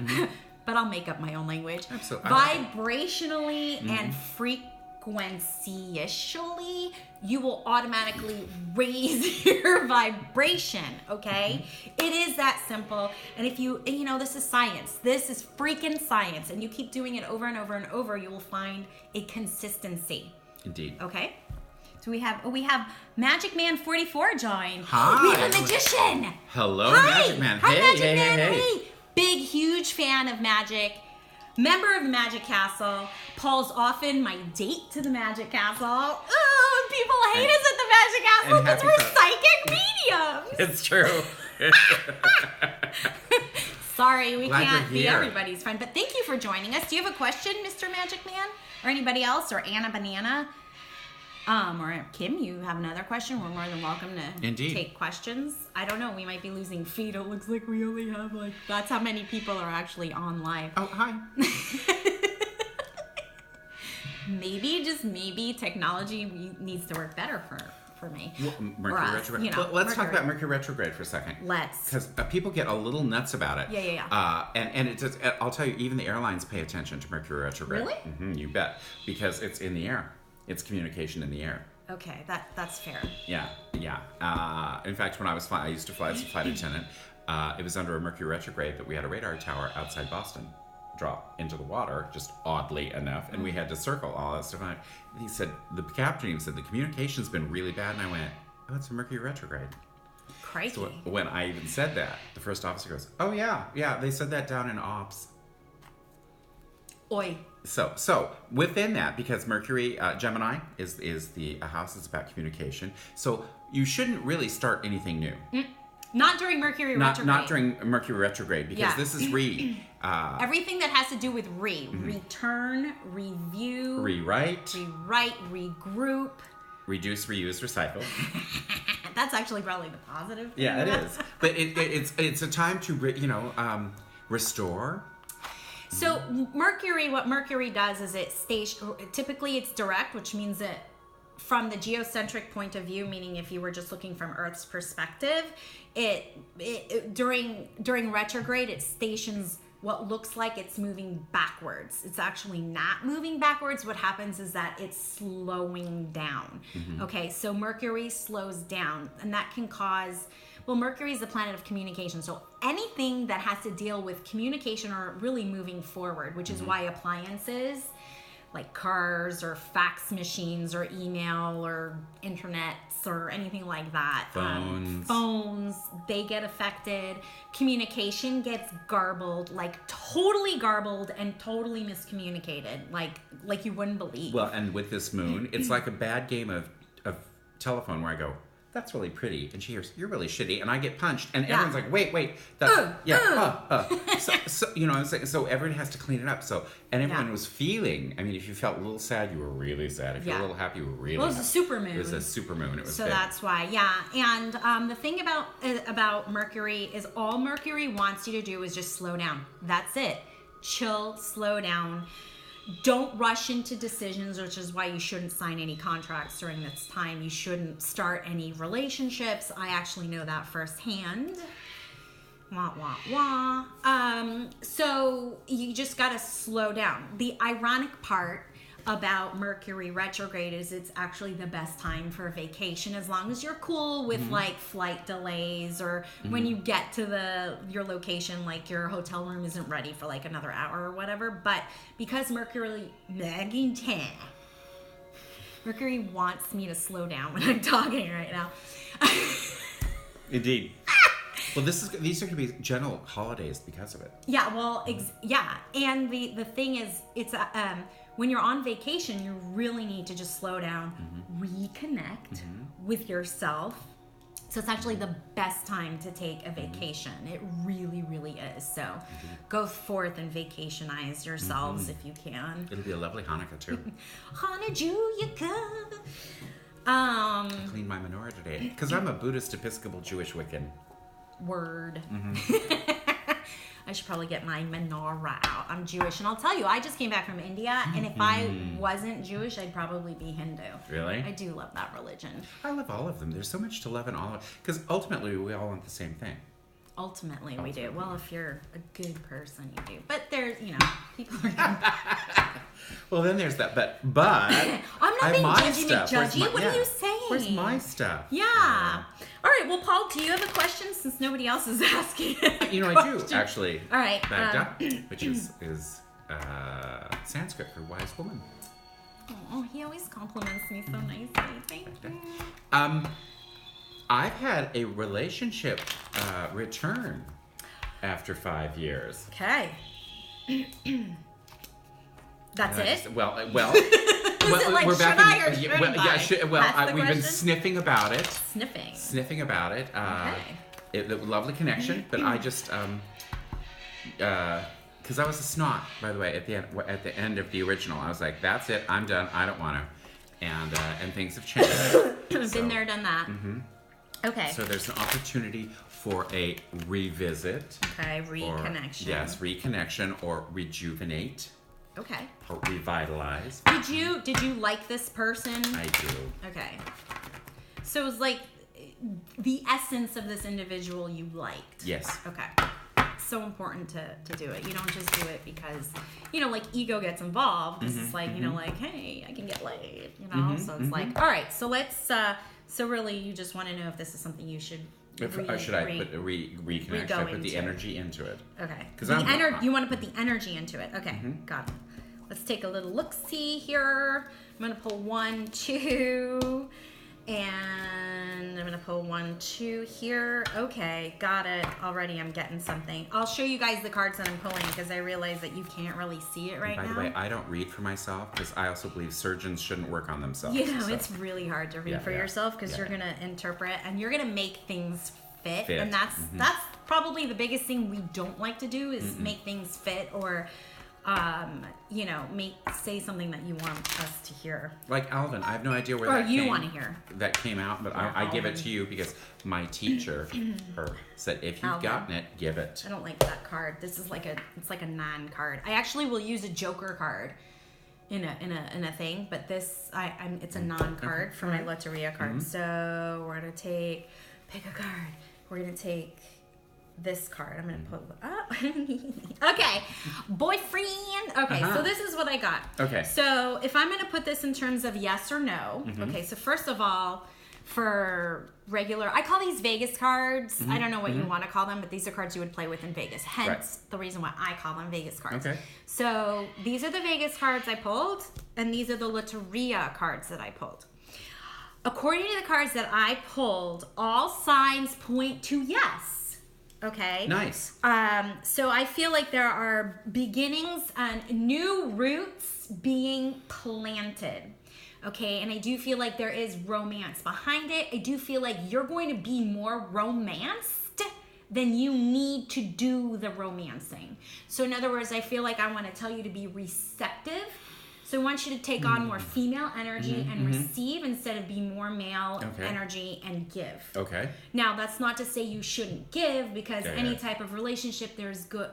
but I'll make up my own language. Absolutely. Vibrationally and frequency-ishly, you will automatically raise your vibration, okay? It is that simple. And if you know, this is science. This is freaking science. And you keep doing it over and over and over, you will find a consistency. Indeed. Okay? So we have Magic Man 44 join. Hi. We have a magician. Hello, Hi. Magic Man. Hi, Hey, Magic hey, Man. hey, hey. Hey. Big, huge fan of magic. Member of the Magic Castle. Paul's often my date to the Magic Castle. Oh, people hate us at the Magic Castle because we're psychic mediums. It's true. Sorry, we Glad can't you're be here. everybody's friend. But thank you for joining us. Do you have a question, Mr. Magic Man? Or anybody else? Or Anna Banana? Or Kim, you have another question? We're more than welcome to take questions. I don't know. We might be losing feed. It looks like we only have that's how many people are actually on live. Oh, hi. Maybe, just maybe, technology needs to work better for me. Well, Mercury Retrograde. Well, let's talk about Mercury Retrograde for a second. Let's. Because people get a little nuts about it. Yeah. And it just, I'll tell you, even the airlines pay attention to Mercury Retrograde. Really? You bet. Because it's in the air. It's communication in the air. Okay, that's fair. Yeah. In fact, when I was flying, I used to fly as a flight attendant. It was under a Mercury Retrograde that we had a radar tower outside Boston drop into the water, just oddly enough, and we had to circle all that stuff. And he said, the captain even said, the communication's been really bad, and I went, oh, it's a Mercury Retrograde. Crikey. So when I even said that, the first officer goes, "Oh yeah, they said that down in ops." Oi. So within that, because Mercury Gemini is the house is about communication, so you shouldn't really start anything new. Not during Mercury retrograde. Not during Mercury retrograde, because this is everything that has to do with return, review, rewrite, regroup, reduce, reuse, recycle. That's actually probably the positive thing. Yeah, it is. But it's a time to restore. So Mercury, what Mercury does is typically it's direct, which means that from the geocentric point of view, meaning if you were just looking from Earth's perspective, during retrograde, it stations what looks like it's moving backwards. It's actually not moving backwards. What happens is that it's slowing down. Okay, so Mercury slows down, and that can cause... Well, Mercury is the planet of communication, so anything that has to deal with communication or really moving forward, which is why appliances like cars or fax machines or email or internets or anything like that, phones, they get affected. Communication gets garbled, like totally garbled and totally miscommunicated, like you wouldn't believe. Well, and with this moon, it's like a bad game of telephone where I go, "That's really pretty," and she hears, "You're really shitty," and I get punched, and everyone's like, "Wait, that's So you know what I'm saying? So everyone has to clean it up. And everyone was feeling. I mean, if you felt a little sad, you were really sad. If you were a little happy, you were really. Well, it was a supermoon. It was a supermoon. It was. So big. that's why, And the thing about Mercury is all Mercury wants you to do is just slow down. That's it. Chill, slow down. Don't rush into decisions, which is why you shouldn't sign any contracts during this time. You shouldn't start any relationships. I actually know that firsthand. Wah, wah, wah. So you just got to slow down. The ironic part about Mercury retrograde is it's actually the best time for a vacation, as long as you're cool with like flight delays, or when you get to your location, like your hotel room isn't ready for like another hour or whatever. But because Mercury wants me to slow down when I'm talking right now. Indeed. Well, these are going to be general holidays because of it. Yeah, well, and the thing is, it's when you're on vacation, you really need to just slow down, reconnect with yourself. So it's actually the best time to take a vacation. It really, really is. So go forth and vacationize yourselves if you can. It'll be a lovely Hanukkah too. Hanukkah. I cleaned my menorah today because I'm a Buddhist Episcopal Jewish Wiccan. Word. I should probably get my menorah out. I'm Jewish, and I'll tell you, I just came back from India, and if I wasn't Jewish, I'd probably be Hindu. Really? I do love that religion. I love all of them. There's so much to love in all of, because ultimately we all want the same thing. Ultimately, we do. Well, if you're a good person, you do. But there's, people are. Well, then there's that. But I'm not being judgy. What are you saying? Where's my stuff? Yeah. All right. Well, Paul, do you have a question since nobody else is asking? I do actually. All right. Backed up, which is Sanskrit for wise woman. Oh, he always compliments me so nicely. Thank you. I've had a relationship return after 5 years. Okay. That's it? Well, Is it like, we're back I or in. shouldn't I? We've been sniffing about it. Sniffing about it. Lovely connection, but I just because I was a snot, by the way, at the end of the original. I was like, that's it, I'm done, I don't want to, and things have changed. Been there, done that. Okay. So there's an opportunity for a revisit. Okay, reconnection. Reconnection or rejuvenate. Okay. Or revitalize. Did you like this person? I do. Okay. So it was like the essence of this individual you liked. Yes. Okay. So important to do it. You don't just do it because, like ego gets involved. This is like, like, hey, I can get laid, So it's like, all right, so let's, so really you just want to know if this is something you should reconnect? Should I put the energy into it? Okay. You want to put the energy into it. Okay, got it. Let's take a little look-see here. I'm going to pull 1, 2, And I'm going to pull 1, 2 here. Okay, got it. Already I'm getting something. I'll show you guys the cards that I'm pulling because I realize that you can't really see it right now. By the way, I don't read for myself because I also believe surgeons shouldn't work on themselves. You know, it's really hard to read for yourself because you're yeah. going to interpret and you're going to make things fit. And that's probably the biggest thing we don't like to do is make things fit or say something that you want us to hear. Like Alvin, I have no idea where want to hear. That came out, but I give it to you because my teacher said if you've gotten it, give it. I don't like that card. This is it's like a non-card. I actually will use a Joker card in a thing, but this it's a non-card for my Lotteria card. So we're gonna pick a card. We're gonna take this card. I'm gonna pull it up. Okay, boyfriend. Okay, so this is what I got. Okay. So if I'm gonna put this in terms of yes or no. Okay, so first of all, for regular, I call these Vegas cards. I don't know what you want to call them, but these are cards you would play with in Vegas. Hence the reason why I call them Vegas cards. Okay. So these are the Vegas cards I pulled, and these are the Lotteria cards that I pulled. According to the cards that I pulled, all signs point to yes. Okay. Nice. So I feel like there are beginnings and new roots being planted. Okay. And I do feel like there is romance behind it. I do feel like you're going to be more romanced than you need to do the romancing. So in other words, I feel like I want to tell you to be receptive. So I want you to take on more female energy and receive instead of be more male energy and give. Okay. Now, that's not to say you shouldn't give because any type of relationship, there's good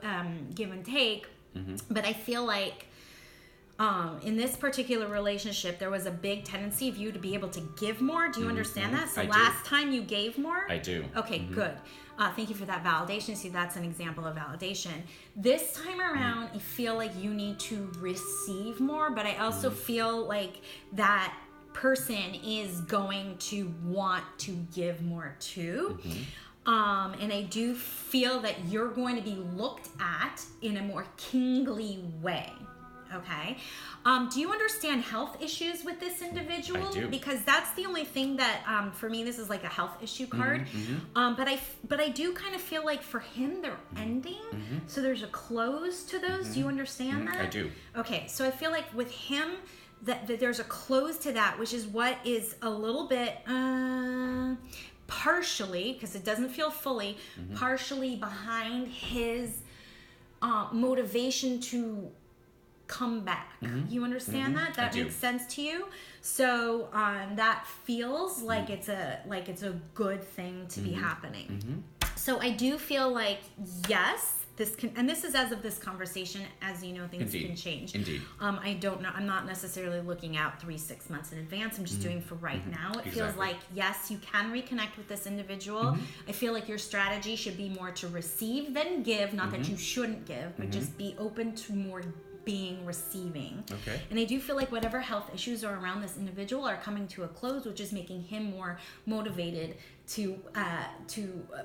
give and take. But I feel like in this particular relationship, there was a big tendency of you to be able to give more. Do you understand that? So last time you gave more? I do. Okay, good. Thank you for that validation. See, that's an example of validation. This time around, I feel like you need to receive more, but I also feel like that person is going to want to give more too. And I do feel that you're going to be looked at in a more kingly way. Okay. Do you understand health issues with this individual? I do. Because that's the only thing that, for me, this is like a health issue card. But I do kind of feel like for him, they're ending. So there's a close to those. Do you understand that? I do. Okay. So I feel like with him, that there's a close to that, which is what is a little bit, partially, because it doesn't feel fully, partially behind his motivation to come back. You understand that? That makes sense to you? So that feels like it's a good thing to be happening. So I do feel like yes, this can, and this is as of this conversation, as you know, things can change. Indeed. I don't know. I'm not necessarily looking out 3-6 months in advance. I'm just doing for right now. It feels like yes, you can reconnect with this individual. I feel like your strategy should be more to receive than give. Not that you shouldn't give, but just be open to more being receiving. Okay. And I do feel like whatever health issues are around this individual are coming to a close, which is making him more motivated to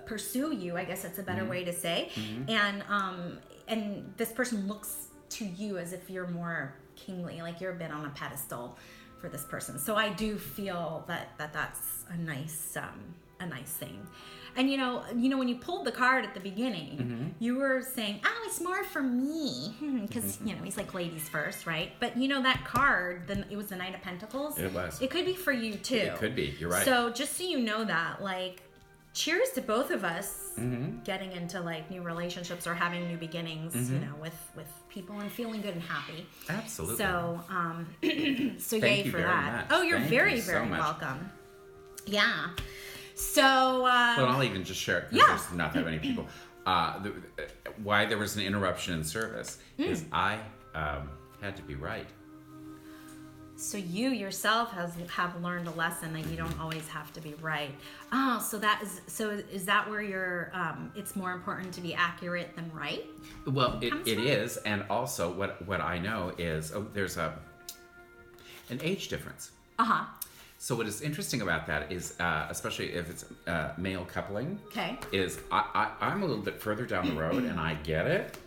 pursue you. I guess that's a better way to say. And this person looks to you as if you're more kingly, like you're a bit on a pedestal for this person. So I do feel that that's a nice thing. And you know, when you pulled the card at the beginning, you were saying, "Oh, it's more for me," because you know he's like ladies first, right? But you know that card, then it was the Knight of Pentacles. It was. It could be for you too. It could be. You're right. So just so you know that, like, cheers to both of us getting into like new relationships or having new beginnings, you know, with people and feeling good and happy. Absolutely. So, so Thank yay you for very that. much. Oh, you're Thank very, you so very much. welcome. Yeah. So, Well, I'll even just share it because there's not that many people. Why there was an interruption in service is I had to be right. So you yourself have learned a lesson that you don't always have to be right. Oh, so is that where you're? It's more important to be accurate than right? Well, it is, and also what I know is there's an age difference. So what is interesting about that is, especially if it's male coupling, Okay. is I'm a little bit further down the road and I get it,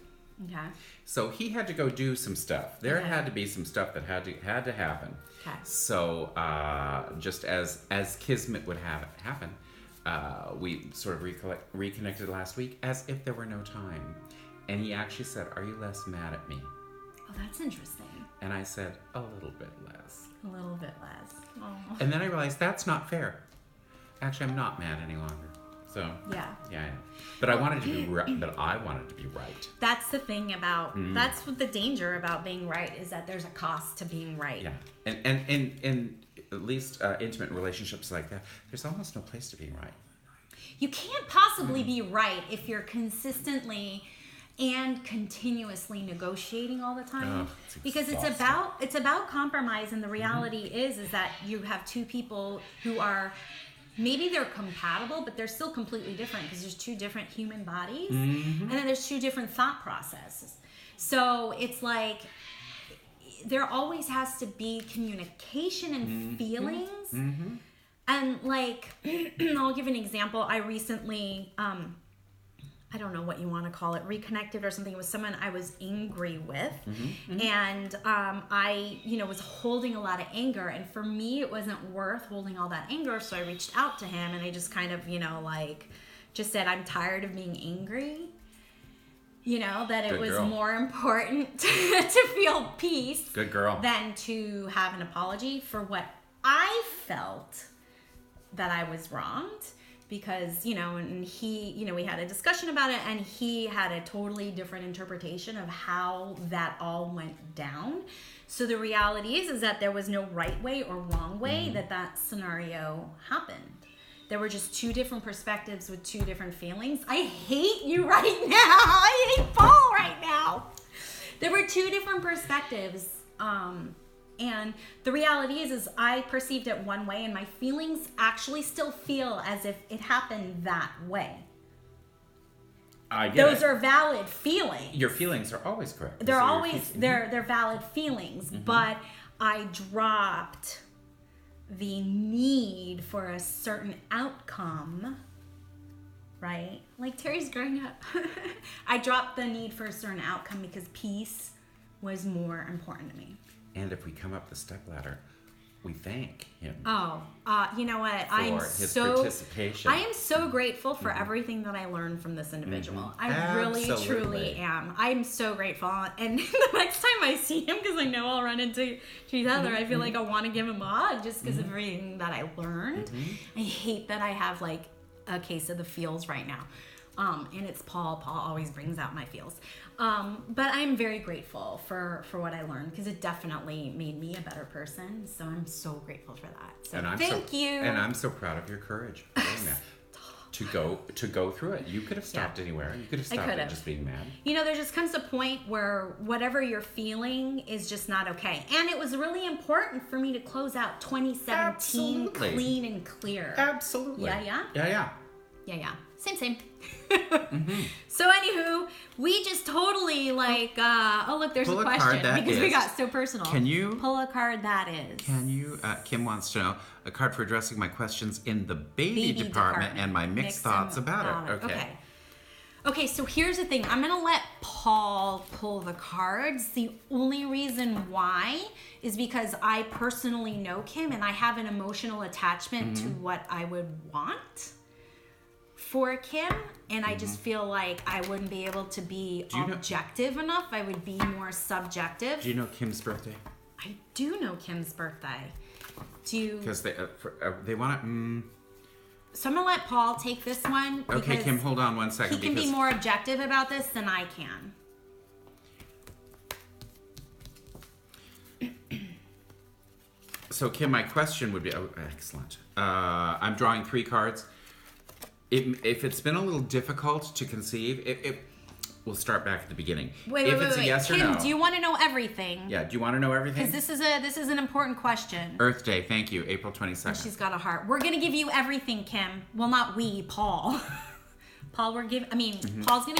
Okay. So he had to go do some stuff. There had to be some stuff that had to happen. Okay. So just as kismet would have it happen, we sort of reconnected last week as if there were no time. And he actually said, "Are you less mad at me?" Oh, that's interesting. And I said, "A little bit less." A little bit less. Oh. And then I realized that's not fair. Actually, I'm not mad any longer. So Yeah. But I wanted to be right. But I wanted to be right. That's the thing about that's what the danger about being right is that there's a cost to being right. Yeah, and at least intimate relationships like that, there's almost no place to being right. You can't possibly be right if you're consistently and continuously negotiating all the time. Oh, it's because it's about compromise, and the reality is that you have two people who are maybe they're compatible, but they're still completely different because there's two different human bodies, and then there's two different thought processes. So it's like there always has to be communication and feelings. And like, I'll give an example. I recently, I don't know what you want to call it, reconnected or something with someone I was angry with. And I, was holding a lot of anger. And for me, it wasn't worth holding all that anger. So I reached out to him and I just kind of, just said, I'm tired of being angry. That it was more important to feel peace. Good girl. Than to have an apology for what I felt that I was wronged. Because, and he, we had a discussion about it, and he had a totally different interpretation of how that all went down. So the reality is that there was no right way or wrong way that scenario happened. There were just two different perspectives with two different feelings. I hate you right now. I hate Paul right now. There were two different perspectives. And the reality is I perceived it one way, and my feelings actually still feel as if it happened that way. I get Those it. are valid feelings. Your feelings are always correct. They're always they're valid feelings, but I dropped the need for a certain outcome, right? Like Terrie's growing up. I dropped the need for a certain outcome because peace was more important to me. And if we come up the stepladder, we thank him. Oh, you know what? For his participation. I am so grateful for everything that I learned from this individual. I really, truly am. I'm so grateful. And the next time I see him, because I know I'll run into each other, I feel like I want to give him a hug just because of everything that I learned. I hate that I have like a case of the feels right now. And it's Paul. Paul always brings out my feels. But I'm very grateful for what I learned because it definitely made me a better person. So I'm so grateful for that. So thank you. And I'm so proud of your courage for doing that. To go through it. You could have stopped anywhere. You could have stopped at just being mad. There just comes a point where whatever you're feeling is just not okay. And it was really important for me to close out 2017 clean and clear. Absolutely. Yeah. Same. So anywho, we just totally oh look, there's a question because we got so personal. Can you pull a card that is? Can you? Kim wants to know a card for addressing my questions in the baby department and my mixed thoughts about it. Okay, so here's the thing. I'm gonna let Paul pull the cards. The only reason why is because I personally know Kim and I have an emotional attachment to what I would want for Kim, and I just feel like I wouldn't be able to be objective enough. I would be more subjective. Do you know Kim's birthday? I do know Kim's birthday. Because they want to. So I'm gonna let Paul take this one. Okay, Kim, hold on one second. He can be more objective about this than I can. So Kim, my question would be, excellent. I'm drawing 3 cards. If it's been a little difficult to conceive, we'll start back at the beginning. Wait. Yes or Kim, no. do you want to know everything? Yeah, do you want to know everything? Because this is an important question. Earth Day, thank you, April 22nd. And she's got a heart. We're gonna give you everything, Kim. Well, not we, Paul. Paul's gonna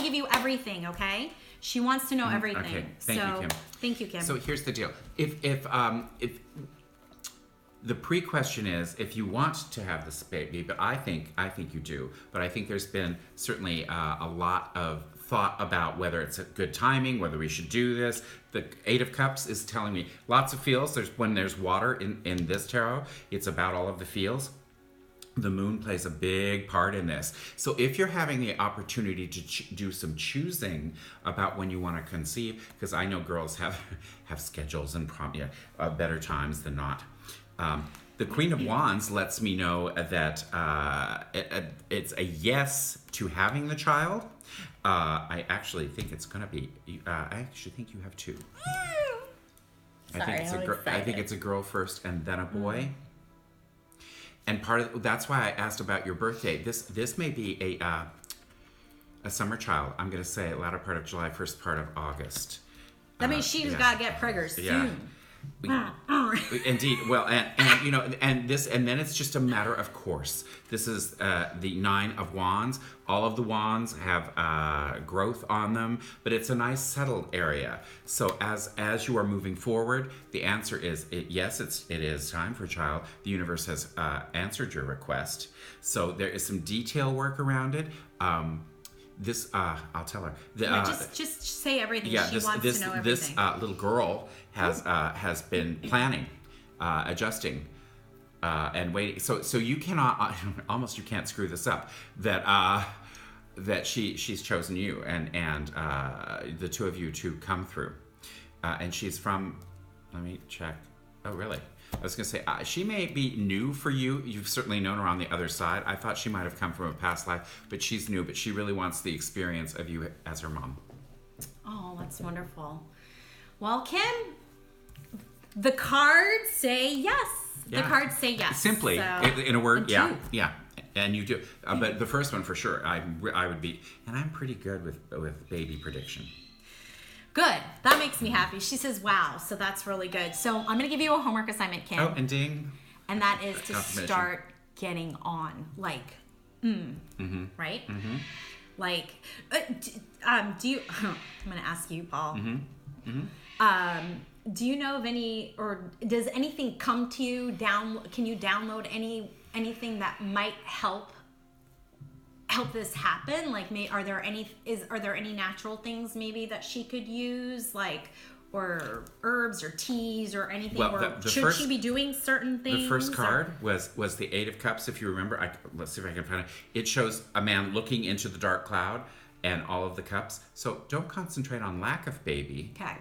give you everything. Okay? She wants to know everything. Okay, thank you, Kim. Thank you, Kim. So here's the deal. the pre-question is if you want to have this baby, but I think you do. But I think there's been certainly a lot of thought about whether it's a good timing, whether we should do this. The Eight of Cups is telling me lots of feels. When there's water in this tarot, it's about all of the feels. The moon plays a big part in this. So if you're having the opportunity to do some choosing about when you want to conceive, because I know girls have schedules and better times than not. The Queen of Wands lets me know that it's a yes to having the child. I actually think it's going to be. I actually think you have two. I think it's a girl first and then a boy. And that's why I asked about your birthday. This may be a summer child. I'm going to say latter part of July, first part of August. That means she's got to get preggers soon. Indeed. Well, and then it's just a matter of course. This is the Nine of Wands. All of the wands have growth on them, but it's a nice settled area. So as you are moving forward, the answer is yes. It is time for a child. The universe has answered your request. So there is some detail work around it. I'll tell her. Just say everything. She wants to know everything. This little girl has been planning, adjusting, and waiting. So you cannot almost you can't screw this up. That she's chosen you and the two of you to come through, and she's from. Let me check. Oh, really? I was going to say, she may be new for you. You've certainly known her on the other side. I thought she might have come from a past life, but she's new. But she really wants the experience of you as her mom. Oh, that's wonderful. Well, Kim, the cards say yes. Yeah. The cards say yes. Simply, so, in a word, yeah. And you do. But the first one for sure, I would be, and I'm pretty good with baby prediction. Good. That makes me happy. She says, wow. So that's really good. So I'm going to give you a homework assignment, Kim. Oh, and ding. And that is to start getting on. Like, right? Mm-hmm. Like, do you... I'm going to ask you, Paul. Mm-hmm. Mm-hmm. Do you know of any... Or does anything come to you? Can you download anything that might help this happen? Like, are there any natural things maybe that she could use, like, or herbs or teas or anything? Well, should she be doing certain things? The first card was the Eight of Cups. If you remember, let's see if I can find it. It shows a man looking into the dark cloud and all of the cups. So don't concentrate on lack of baby. Okay.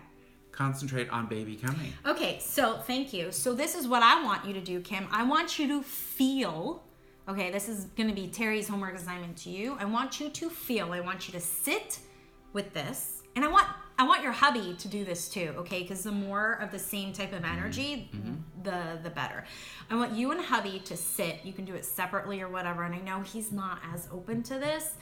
Concentrate on baby coming. Okay. So thank you. So this is what I want you to do, Kim. I want you to feel. Okay, this is going to be Terrie's homework assignment to you. I want you to feel. I want you to sit with, and I want your hubby to do this too. Okay, because the more of the same type of energy, the better. I want you and hubby to sit. You can do it separately or whatever. And I know he's not as open to this,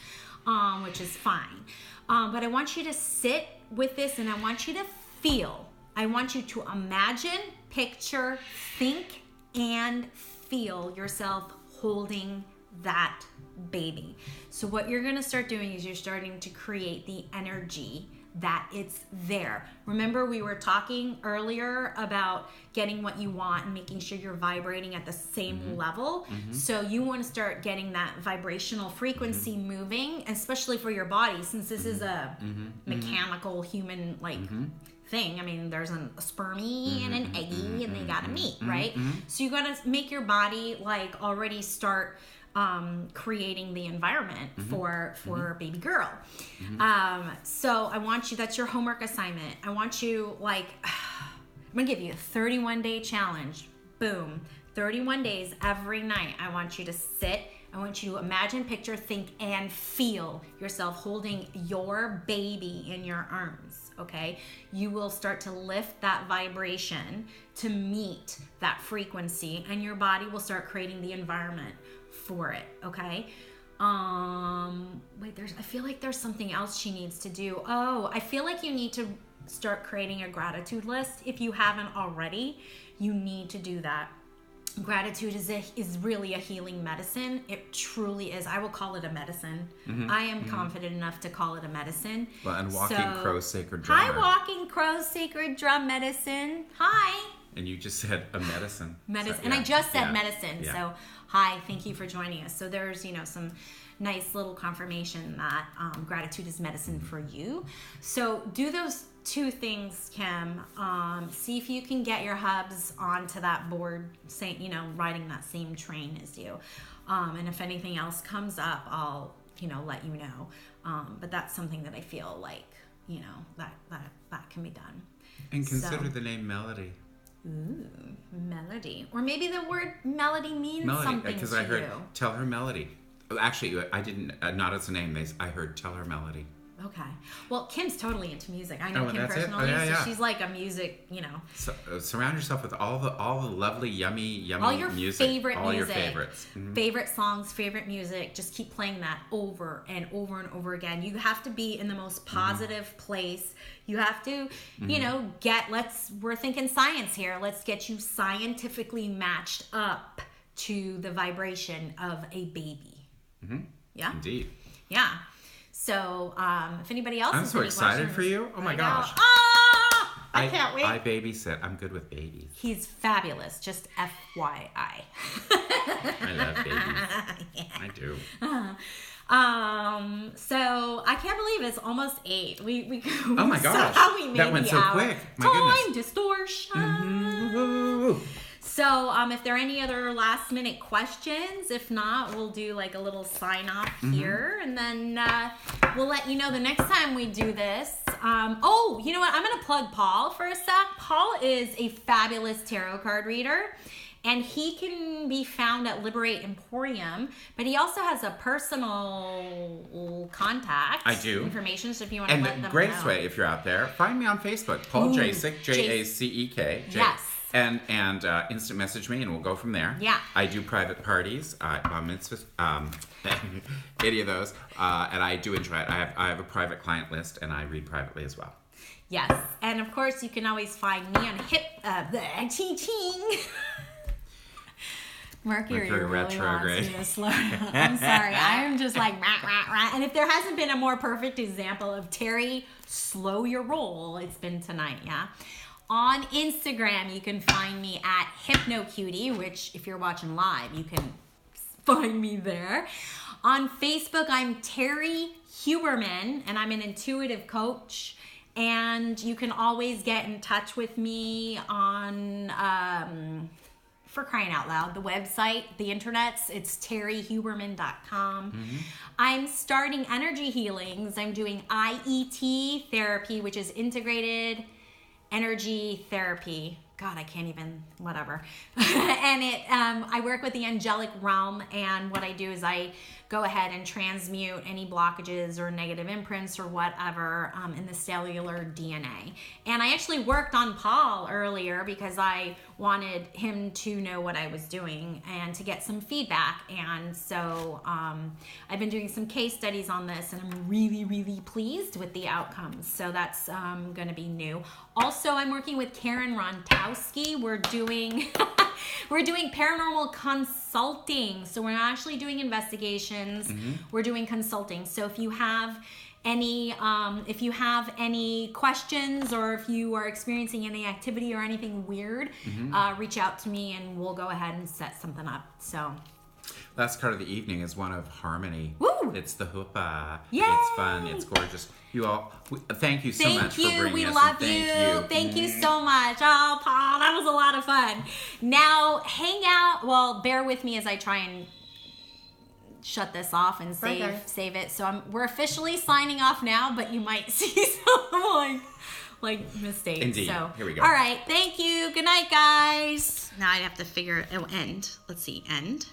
which is fine. But I want you to sit with this, and I want you to feel. I want you to imagine, picture, think, and feel yourself holding that baby. So what you're going to start doing is you're starting to create the energy that it's there. Remember, we were talking earlier about getting what you want and making sure you're vibrating at the same level. So you want to start getting that vibrational frequency moving, especially for your body, since this is a mechanical human thing. I mean, there's a spermie and an eggy, and they gotta meet, right? So you gotta make your body like already start creating the environment for baby girl. So I want you, that's your homework assignment. I want you I'm gonna give you a 31-day challenge. Boom. 31 days every night. I want you to sit. I want you to imagine, picture, think, and feel yourself holding your baby in your arms, okay? You will start to lift that vibration to meet that frequency, and your body will start creating the environment for it, okay? I feel like there's something else she needs to do. Oh, I feel like you need to start creating a gratitude list. If you haven't already, you need to do that. Gratitude is really a healing medicine. It truly is. I will call it a medicine. I am confident enough to call it a medicine. Well, and Walking Crow's Sacred Drum. Hi, Walking Crow's Sacred Drum Medicine. Hi. and you just said a medicine. Medicine. So, And I just said yeah, medicine. yeah. So, hi, thank you for joining us. So there's, some nice little confirmation that gratitude is medicine for you. So do those two things, Kim. See if you can get your hubs onto that board, riding that same train as you. And if anything else comes up, I'll, let you know. But that's something that I feel like, that can be done. And consider the name Melody. Ooh, melody. Or maybe the word melody means Melody, something because to I heard you. tell her Melody. Actually, I didn't. Not as a name. I heard tell her Melody. Okay. Well, Kim's totally into music. I know Oh, Kim that's it? personally, Oh, yeah. so she's like a music, So, surround yourself with all the lovely, yummy all your music. favorite all music, your favorites. Mm-hmm. favorite songs, favorite music. Just keep playing that over and over and over again. You have to be in the most positive place. You have to, we're thinking science here. Let's get you scientifically matched up to the vibration of a baby. Mm-hmm. Yeah. Indeed. Yeah. So, if anybody else I'm has so any excited questions, for you. Oh my I know. gosh. Ah! I can't wait. I babysit. I'm good with babies. He's fabulous. Just FYI. I love babies. Yeah. I do. So I can't believe it's almost 8. We Oh my gosh. we made That went the so hour. quick. My Time goodness. distortion. Woo. So, if there are any other last minute questions, if not, we'll do like a little sign off here, and then we'll let you know the next time we do this. Oh, you know what? I'm gonna plug Paul for a sec. Paul is a fabulous tarot card reader, and he can be found at Liberate Emporium, but he also has a personal contact. I do. Information, so if you want to And let the them greatest know. way, if you're out there, find me on Facebook, Paul Ooh, Jacek, Jacek. Yes. And instant message me, and we'll go from there. Yeah. I do private parties, any of those, and I do enjoy it. I have a private client list, and I read privately as well. Yes, and of course you can always find me on Mercury really Retrograde. wants me to slow down. I'm sorry, I am just like rah, rah, rah. And if there hasn't been a more perfect example of Terrie, slow your roll, it's been tonight, yeah? On Instagram, you can find me at HypnoCutie, which if you're watching live, you can find me there. On Facebook, I'm Terrie Huberman, and I'm an intuitive coach. And you can always get in touch with me on, for crying out loud, the website, the internets, it's terriehuberman.com. Mm-hmm. I'm starting energy healings. I'm doing IET therapy, which is integrated energy therapy. God, I can't even, whatever. And I work with the angelic realm, and what I do is I go ahead and transmute any blockages or negative imprints or whatever in the cellular DNA. And I actually worked on Paul earlier because I wanted him to know what I was doing and to get some feedback. And so I've been doing some case studies on this, and I'm really, really pleased with the outcomes. So that's going to be new. Also, I'm working with Karen Rontowski. We're doing paranormal consulting. So we're not actually doing investigations. Mm-hmm. We're doing consulting. So if you have any questions, or if you are experiencing any activity or anything weird, reach out to me and we'll go ahead and set something up. So Last card of the evening is one of harmony. Woo! It's the hoopah. Yay! It's fun. It's gorgeous. You all, thank you so much for bringing we us. love and you. thank you. Thank you so much. Oh, Paul, that was a lot of fun. Now, hang out. Well, bear with me as I try and shut this off and save it. So we're officially signing off now, but you might see some like mistakes. Indeed. So Here we go. All right. Thank you. Good night, guys. Now I have to figure. End. Let's see. End.